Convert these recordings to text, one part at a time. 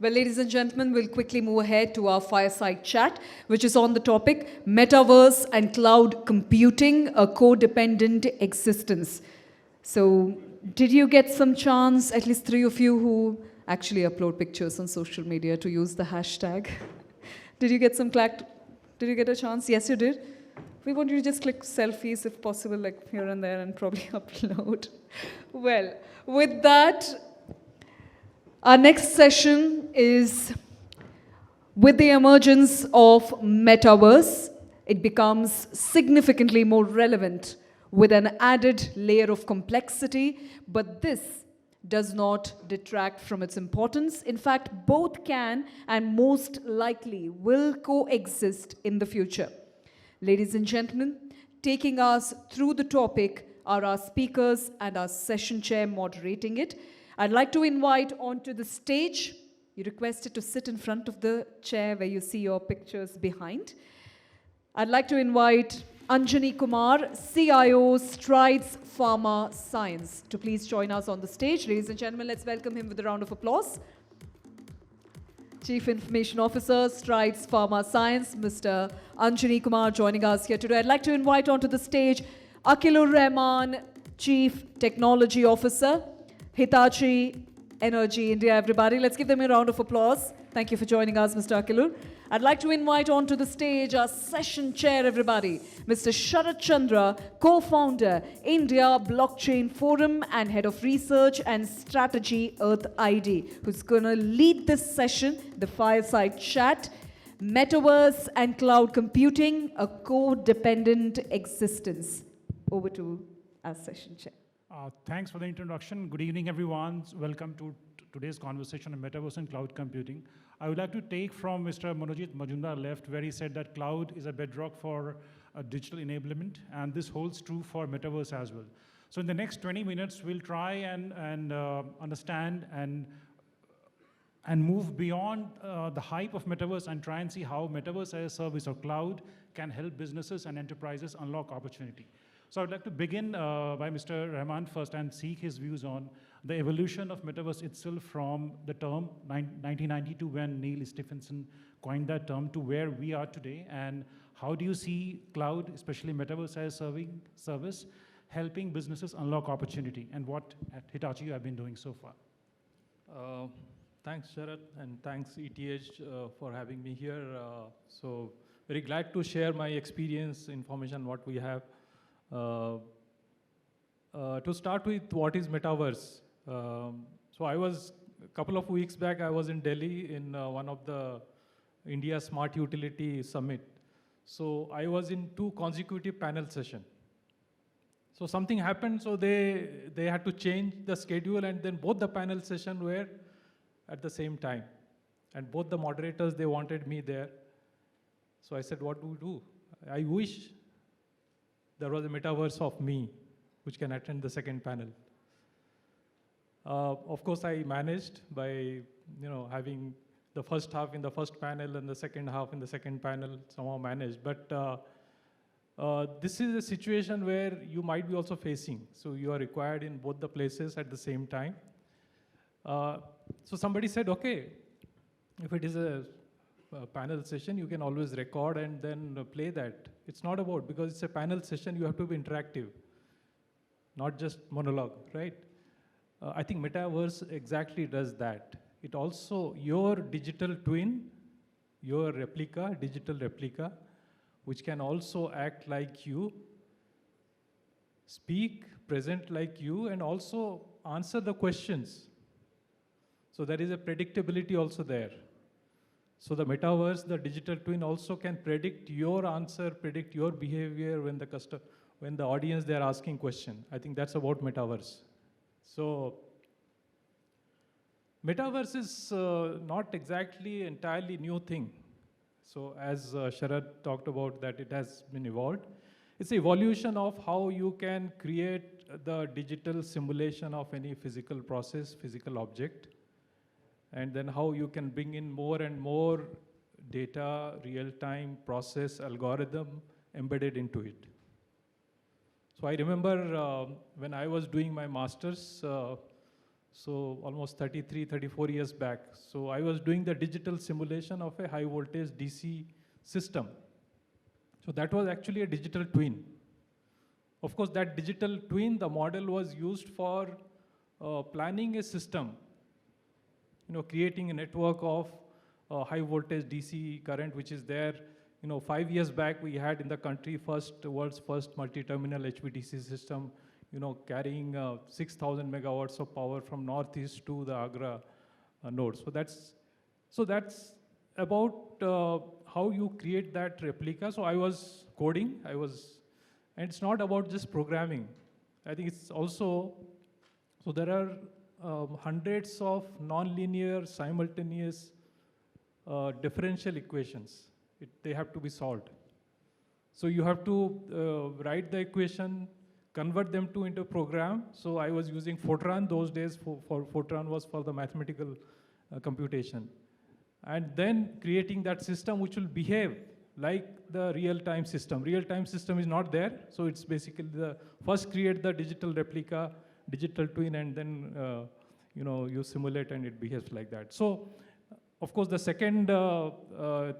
Well, ladies and gentlemen, we'll quickly move ahead to our fireside chat, which is on the topic Metaverse and Cloud Computing, a codependent existence. So, did you get some chance, at least three of you who actually upload pictures on social media, to use the hashtag? Did you get Did you get a chance? Yes, you did. We want you to just click selfies if possible, like here and there, and probably upload. Well, with that, our next session is with the emergence of Metaverse. It becomes significantly more relevant with an added layer of complexity, but this does not detract from its importance. In fact, both can and most likely will coexist in the future. Ladies and gentlemen, taking us through the topic are our speakers and our session chair moderating it. I'd like to invite onto the stage, you're requested to sit in front of the chair where you see your pictures behind. I'd like to invite Anjani Kumar, CIO, Strides Pharma Science, to please join us on the stage. Ladies and gentlemen, let's welcome him with a round of applause. Chief Information Officer, Strides Pharma Science, Mr. Anjani Kumar, joining us here today. I'd like to invite onto the stage Akilur Rahman, Chief Technology Officer, Hitachi Energy India, everybody. Let's give them a round of applause. Thank you for joining us, Mr. Akilur. I'd like to invite onto the stage our session chair, everybody, Mr. Sharat Chandra, co-founder, India Blockchain Forum and Head of Research and Strategy, EarthID, who's going to lead this session, the fireside chat, Metaverse and Cloud Computing, a codependent existence. Over to our session chair. Thanks for the introduction. Good evening, everyone. Welcome to today's conversation on Metaverse and Cloud Computing. I would like to take from Mr. Manojit Majumdar left, where he said that cloud is a bedrock for digital enablement, and this holds true for Metaverse as well. So in the next 20 minutes, we'll try and understand and move beyond the hype of Metaverse and try and see how Metaverse as a service or cloud can help businesses and enterprises unlock opportunity. So I'd like to begin by Mr. Rahman first and seek his views on the evolution of Metaverse itself from the term 1992 when Neil Stephenson coined that term to where we are today, and how do you see cloud, especially Metaverse as a service, helping businesses unlock opportunity, and what at Hitachi you have been doing so far? Thanks, Sharat, and thanks ETH for having me here. So very glad to share my experience, information, what we have. To start with, what is Metaverse? So I was, a couple of weeks back, I was in Delhi in one of the India Smart Utility Summit. So I was in 2 consecutive panel sessions. So something happened, so they had to change the schedule, and then both the panel sessions were at the same time. And both the moderators, they wanted me there. So I said, what do we do? I wish there was a metaverse of me, which can attend the second panel. Of course, I managed by having the first half in the first panel and the second half in the second panel, somehow managed. But this is a situation where you might be also facing. So you are required in both the places at the same time. So somebody said, okay, if it is a panel session, you can always record and then play that. It's not about, because it's a panel session, you have to be interactive, not just monologue, right? I think Metaverse exactly does that. It also, your digital twin, your replica, digital replica, which can also act like you, speak, present like you, and also answer the questions. So there is a predictability also there. So the Metaverse, the digital twin also can predict your answer, predict your behavior when the audience, they're asking question. I think that's about Metaverse. So Metaverse is not exactly entirely new thing. So as Sharat talked about that it has been evolved. It's evolution of how you can create the digital simulation of any physical process, physical object, and then how you can bring in more and more data, real-time process, algorithm embedded into it. So I remember when I was doing my master's, So almost 33, 34 years back. So I was doing the digital simulation of a high voltage DC system. So that was actually a digital twin. Of course, that digital twin, the model was used for planning a system, creating a network of high voltage DC current, which is there. 5 years back, we had in the country world's first multi-terminal HVDC system, carrying 6,000 megawatts of power from northeast to the Agra node. So that's about how you create that replica. So I was coding, and it's not about just programming. I think it's also, so there are hundreds of nonlinear, simultaneous differential equations. They have to be solved. So you have to write the equation, convert them into a program. So I was using Fortran those days. Fortran was for the mathematical computation. And then creating that system which will behave like the real-time system. Real-time system is not there. So it's basically first create the digital replica, digital twin, and then you simulate and it behaves like that. So of course, the second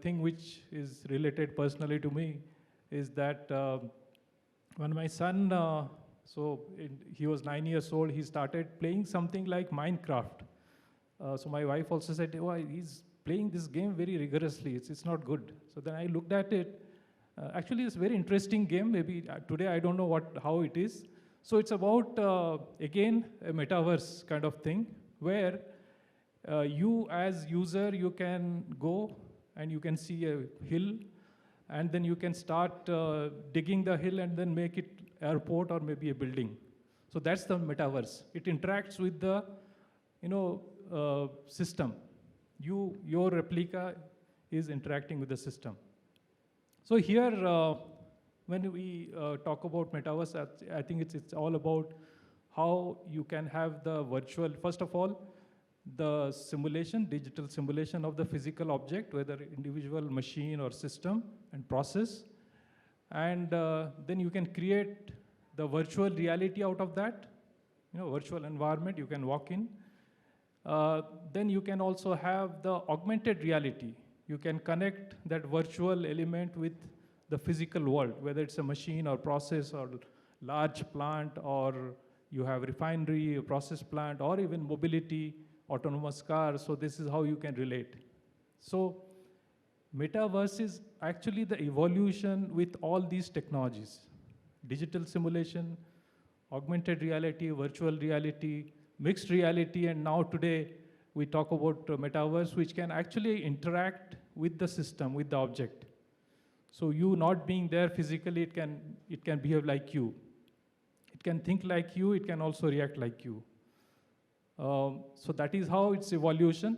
thing which is related personally to me is that when my son, he was 9 years old, he started playing something like Minecraft. So my wife also said, oh, he's playing this game very rigorously, it's not good. So then I looked at it. Actually, it's a very interesting game. Maybe today I don't know how it is. So it's about, again, a metaverse kind of thing, where you as user, you can go and you can see a hill, and then you can start digging the hill and then make it airport or maybe a building. So that's the metaverse. It interacts with the system. Your replica is interacting with the system. So here, when we talk about metaverse, I think it's all about how you can have the virtual, first of all, the simulation, digital simulation of the physical object, whether individual machine or system and process. And then you can create the virtual reality out of that, virtual environment you can walk in. Then you can also have the augmented reality. You can connect that virtual element with the physical world, whether it's a machine or process or large plant, or you have refinery, a process plant, or even mobility, autonomous cars. So this is how you can relate. So metaverse is actually the evolution with all these technologies. Digital simulation, augmented reality, virtual reality, mixed reality, and now today we talk about metaverse, which can actually interact with the system, with the object. So you not being there physically, it can behave like you. It can think like you, it can also react like you. So that is how it's evolution.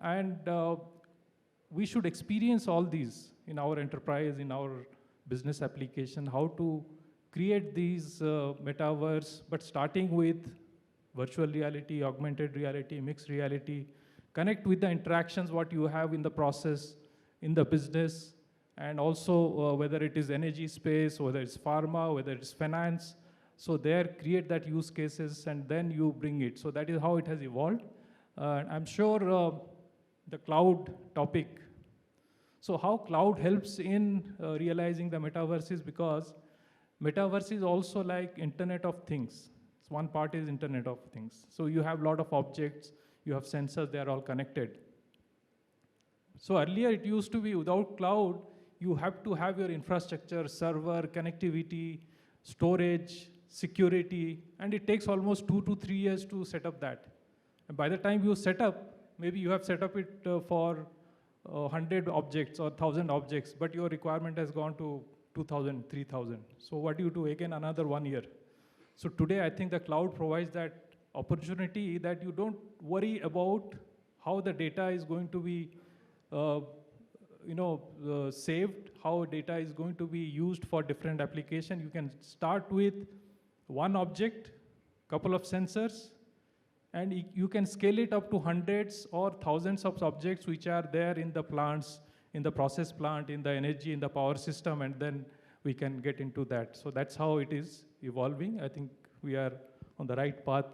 And we should experience all these in our enterprise, in our business application, how to create these metaverse, but starting with virtual reality, augmented reality, mixed reality, connect with the interactions what you have in the process, in the business, and also whether it is energy space, whether it's pharma, whether it's finance. So there, create that use cases, and then you bring it. So that is how it has evolved. I'm sure the cloud topic. So how cloud helps in realizing the metaverse is because metaverse is also like Internet of Things. One part is Internet of Things. So you have a lot of objects, you have sensors, they are all connected. So earlier it used to be without cloud, you have to have your infrastructure, server, connectivity, storage, security, and it takes almost 2 to 3 years to set up that. And by the time you set up, maybe you have set up it for 100 objects or 1,000 objects, but your requirement has gone to 2,000, 3,000. So what do you do? Again, another 1 year. So today, I think the cloud provides that opportunity that you don't worry about how the data is going to be saved, how data is going to be used for different application. You can start with one object, couple of sensors, and you can scale it up to hundreds or thousands of objects which are there in the plants, in the process plant, in the energy, in the power system, and then we can get into that. So that's how it is evolving. I think we are on the right path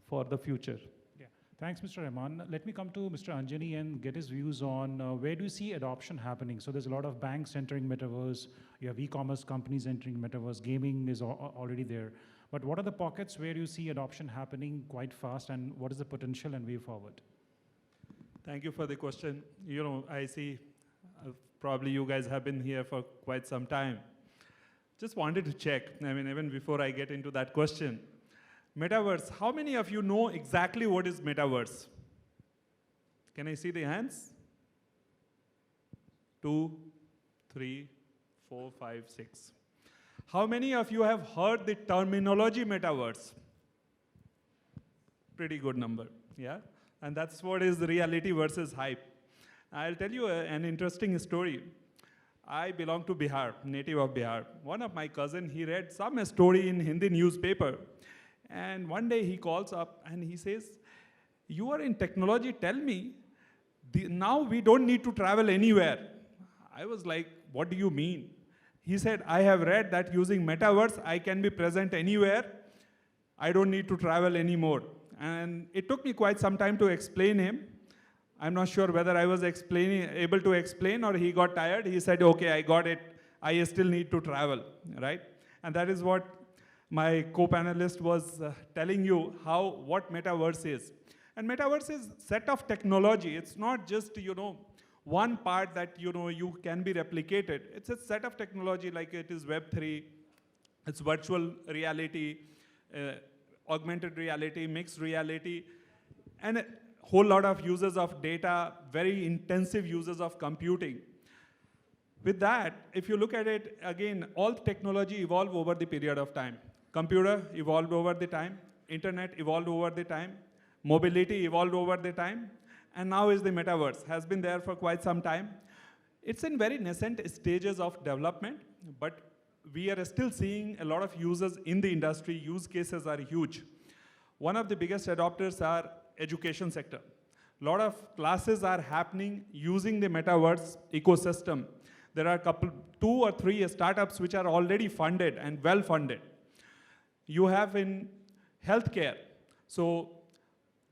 for the future. Yeah, thanks, Mr. Rahman. Let me come to Mr. Anjani and get his views on where do you see adoption happening? So there's a lot of banks entering metaverse, you have e-commerce companies entering metaverse, gaming is already there. But what are the pockets where you see adoption happening quite fast, and what is the potential and way forward? Thank you for the question. You know, I see probably you guys have been here for quite some time. Just wanted to check, I mean, even before I get into that question, Metaverse, how many of you know exactly what is Metaverse? Can I see the hands? 2, 3, 4, 5, 6. How many of you have heard the terminology Metaverse? Pretty good number, yeah? And that's what is reality versus hype. I'll tell you an interesting story. I belong to Bihar, native of Bihar. One of my cousin, he read some story in Hindi newspaper. And one day he calls up and he says, you are in technology, tell me, now we don't need to travel anywhere. I was like, what do you mean? He said, I have read that using Metaverse, I can be present anywhere. I don't need to travel anymore. And it took me quite some time to explain him. I'm not sure whether I was able to explain or he got tired. He said, okay, I got it. I still need to travel, right? And that is what my co-panelist was telling you, what Metaverse is. And Metaverse is set of technology. It's not just, one part that, you can be replicated. It's a set of technology like it is Web3, it's virtual reality, augmented reality, mixed reality, and a whole lot of users of data, very intensive users of computing. With that, if you look at it, again, all technology evolved over the period of time. Computer evolved over the time, internet evolved over the time, mobility evolved over the time, and now is the metaverse, has been there for quite some time. It's in very nascent stages of development, but we are still seeing a lot of users in the industry. Use cases are huge. One of the biggest adopters are education sector. A lot of classes are happening using the metaverse ecosystem. There are 2 or 3 startups which are already funded and well funded. You have in healthcare, so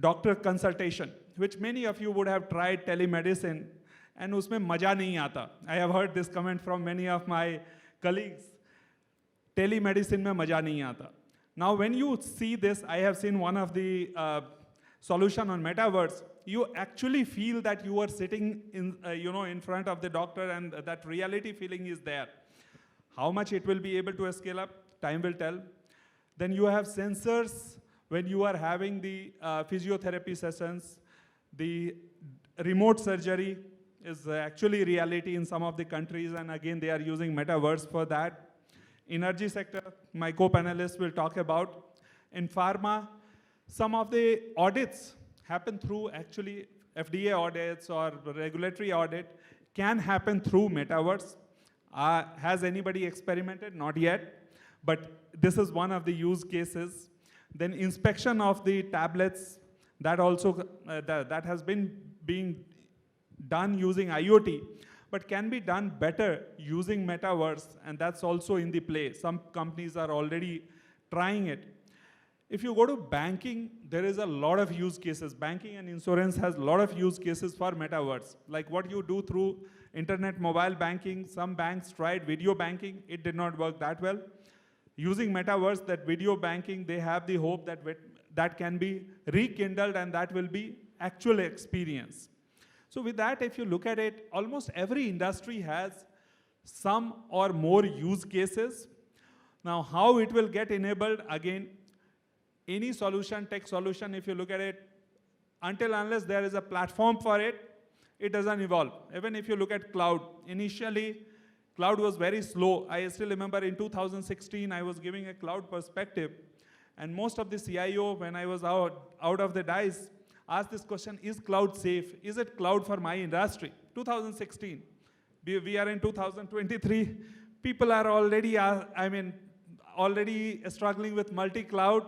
doctor consultation, which many of you would have tried telemedicine, and usme maja nahi aata. I have heard this comment from many of my colleagues. Telemedicine mein maja nahi aata. Now, when you see this, I have seen one of the solution on metaverse. You actually feel that you are sitting in, in front of the doctor, and that reality feeling is there. How much it will be able to scale up, time will tell. Then you have sensors when you are having the physiotherapy sessions. The remote surgery is actually reality in some of the countries, and again, they are using metaverse for that. Energy sector, my co-panelists will talk about. In pharma, some of the audits happen through actually FDA audits or regulatory audit can happen through metaverse. Has anybody experimented? Not yet, but this is one of the use cases. Then inspection of the tablets, that also that has been being done using IoT, but can be done better using metaverse, and that's also in the play. Some companies are already trying it. If you go to banking, there is a lot of use cases. Banking and insurance has a lot of use cases for metaverse. Like what you do through internet mobile banking, some banks tried video banking, it did not work that well. Using metaverse, that video banking, they have the hope that that can be rekindled and that will be actual experience. So with that, if you look at it, almost every industry has some or more use cases. Now, how it will get enabled, again, any solution, tech solution, if you look at it, unless there is a platform for it, it doesn't evolve. Even if you look at cloud, initially, cloud was very slow. I still remember in 2016, I was giving a cloud perspective, and most of the CIO, when I was out of the dice, asked this question, is cloud safe? Is it cloud for my industry? 2016. We are in 2023. People are already, already struggling with multi-cloud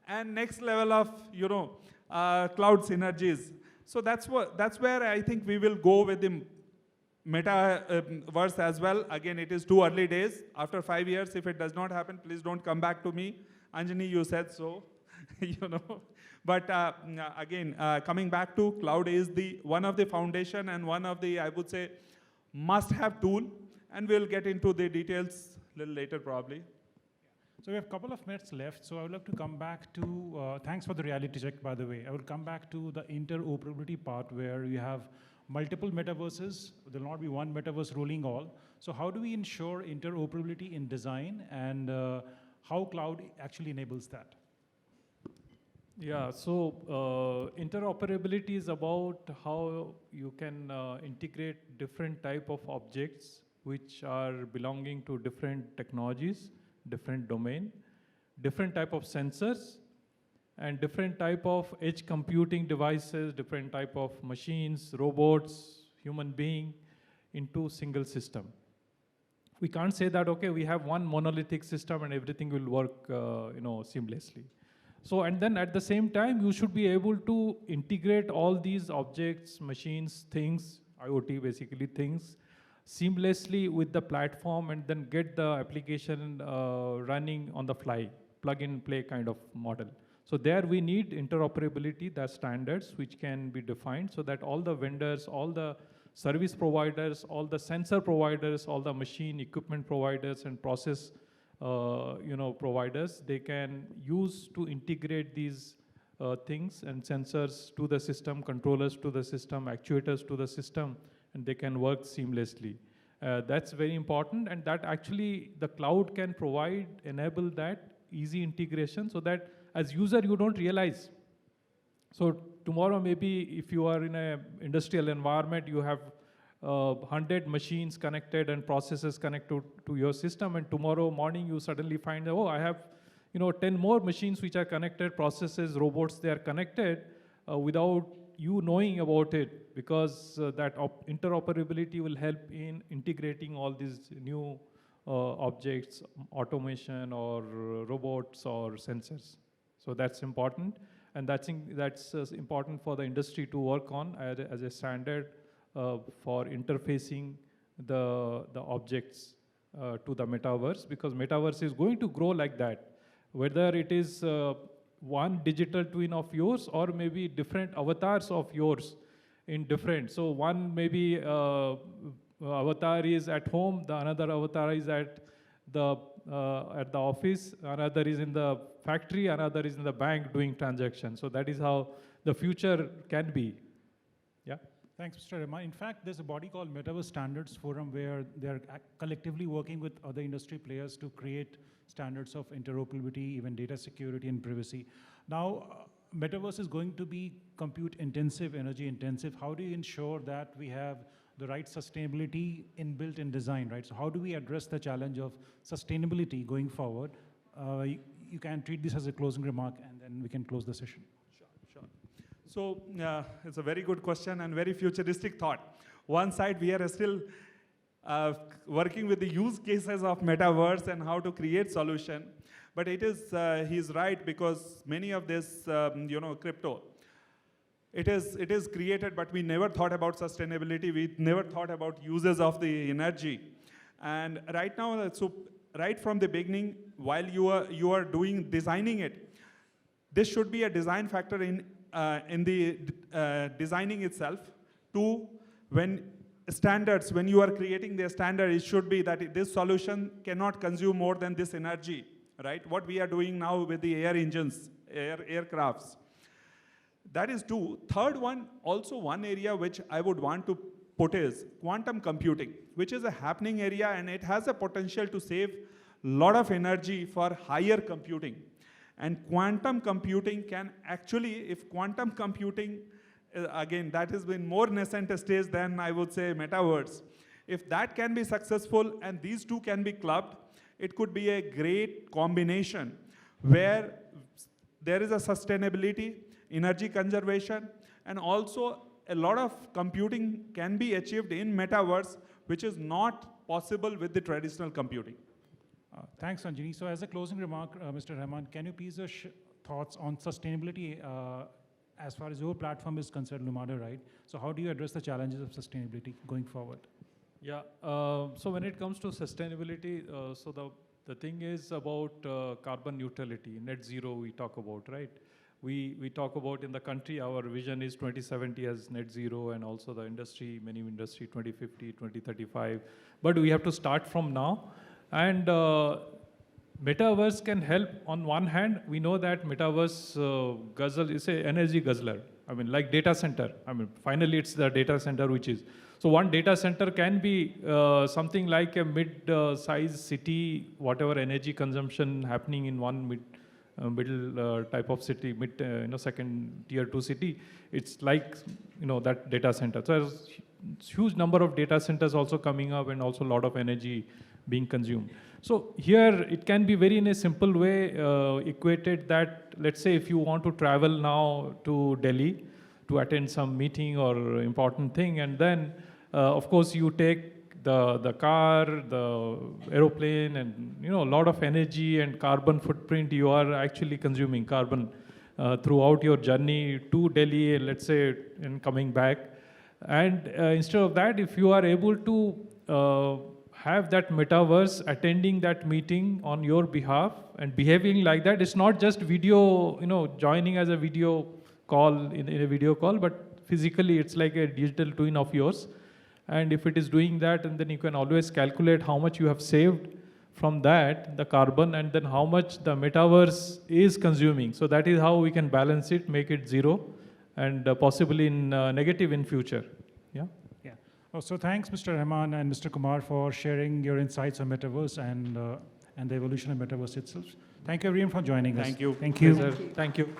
and next level of, cloud synergies. So that's where I think we will go with the metaverse as well. Again, it is too early days. After 5 years, if it does not happen, please don't come back to me. Anjani, you said so, But again, coming back to cloud is the one of the foundation and one of the, I would say, must-have tool. And we'll get into the details a little later probably. So we have a couple of minutes left, so I would like to come back to, thanks for the reality check, by the way. I will come back to the interoperability part where you have multiple metaverses. There will not be one metaverse ruling all. So how do we ensure interoperability in design, and how cloud actually enables that? Yeah, so interoperability is about how you can integrate different type of objects which are belonging to different technologies, different domain, different type of sensors, and different type of edge computing devices, different type of machines, robots, human being into single system. We can't say that, okay, we have one monolithic system and everything will work seamlessly. So, and then at the same time, you should be able to integrate all these objects, machines, things, IoT basically things, seamlessly with the platform and then get the application running on the fly, plug and play kind of model. So there we need interoperability, the standards which can be defined so that all the vendors, all the service providers, all the sensor providers, all the machine equipment providers and process providers, they can use to integrate these things and sensors to the system, controllers to the system, actuators to the system, and they can work seamlessly. That's very important, and that actually the cloud can provide, enable that easy integration so that as user you don't realize. So tomorrow maybe if you are in an industrial environment, you have 100 machines connected and processes connected to your system, and tomorrow morning you suddenly find, oh, I have 10 more machines which are connected, processes, robots, they are connected without you knowing about it, because that interoperability will help in integrating all these new objects, automation or robots or sensors. So that's important, and that's important for the industry to work on as a standard for interfacing the objects to the metaverse, because metaverse is going to grow like that. Whether it is one digital twin of yours or maybe different avatars of yours in different. So one maybe avatar is at home, the another avatar is at the office, another is in the factory, another is in the bank doing transactions. So that is how the future can be. Yeah. Thanks, Mr. Rahman. In fact, there's a body called Metaverse Standards Forum where they're collectively working with other industry players to create standards of interoperability, even data security and privacy. Now, Metaverse is going to be compute intensive, energy intensive. How do you ensure that we have the right sustainability inbuilt in design, right? So how do we address the challenge of sustainability going forward? You can treat this as a closing remark and then we can close the session. Sure. So it's a very good question and very futuristic thought. One side, we are still working with the use cases of metaverse and how to create solution. But it is, he's right, because many of this, crypto, it is created, but we never thought about sustainability. We never thought about uses of the energy. And right now, so right from the beginning, while you are designing it, this should be a design factor in the designing itself. Two, when you are creating the standard, it should be that this solution cannot consume more than this energy, right? What we are doing now with the air engines, aircrafts. That is two. Third one, also one area which I would want to put is quantum computing, which is a happening area, and it has a potential to save a lot of energy for higher computing. And quantum computing can actually, if quantum computing, again, that has been more nascent stage than I would say metaverse. If that can be successful and these two can be clubbed, it could be a great combination where there is a sustainability, energy conservation, and also a lot of computing can be achieved in metaverse, which is not possible with the traditional computing. Thanks, Anjani. So as a closing remark, Mr. Rahman, can you please thoughts on sustainability as far as your platform is concerned, Lumada, right? So how do you address the challenges of sustainability going forward? Yeah, so when it comes to sustainability, so the thing is about carbon neutrality, net zero we talk about, right? we talk about in the country, our vision is 2070 as net zero, and also the industry, many industry 2050, 2035. But we have to start from now. And Metaverse can help. On one hand, we know that Metaverse guzzle is an energy guzzler. I mean, like data center. I mean, finally, it's the data center which is. So one data center can be something like a mid-sized city, whatever energy consumption happening in one middle type of city, second tier 2 city. It's like, that data center. So there's huge number of data centers also coming up, and also a lot of energy being consumed. So here it can be very in a simple way equated that, let's say if you want to travel now to Delhi to attend some meeting or important thing, and then of course you take the car, the aeroplane, and a lot of energy and carbon footprint you are actually consuming carbon throughout your journey to Delhi, let's say, and coming back. And instead of that, if you are able to have that metaverse attending that meeting on your behalf and behaving like that, it's not just video, joining as a video call in a video call, but physically it's like a digital twin of yours. And if it is doing that, and then you can always calculate how much you have saved from that, the carbon, and then how much the metaverse is consuming. So that is how we can balance it, make it zero, and possibly in negative in future. Yeah. Yeah. Oh, so thanks, Mr. Rahman and Mr. Kumar, for sharing your insights on Metaverse and the evolution of Metaverse itself. Thank you, everyone, for joining us. Thank you. Thank you. Pleasure. Thank you.